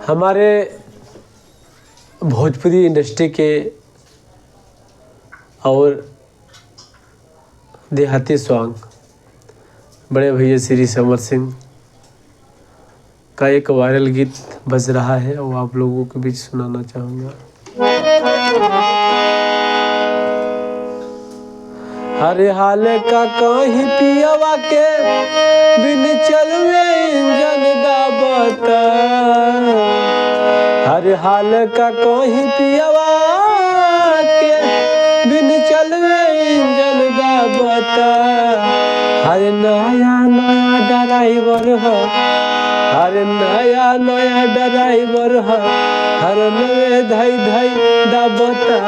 हमारे भोजपुरी इंडस्ट्री के और देहाती सॉन्ग बड़े भैया श्री समर सिंह का एक वायरल गीत बज रहा है वो आप लोगों के बीच सुनाना चाहूँगा। हरे हाल का कहीं पियावा के बिन चलवे इंजन दाबता, हरे हाल का कहीं पियावा के बिन चलवे इंजन दाबता। हरे नया नया ड्राइवर है, हरे नया नया ड्राइवर है, हर नवे धई धई दाबता।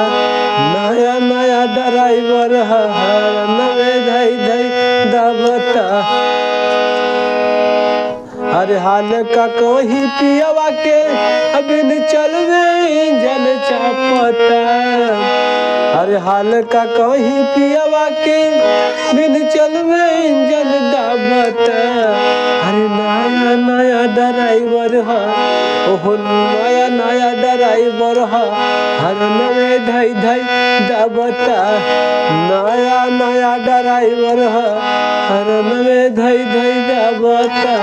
नया नया ड्राइवर है, हर नवे धई धई दाबता। हरे हाल का कहीं पियावा के बिन चलवे इंजन चापता, हरे हाल का कहीं पियावा के बिन चलवे इंजन दाबता। हरे नया नया ड्राइवर है, ओहो नया नया ड्राइवर है, हर नवे धई धई दाबता। नया नया ड्राइवर है, हर नवे धई धई दाबता।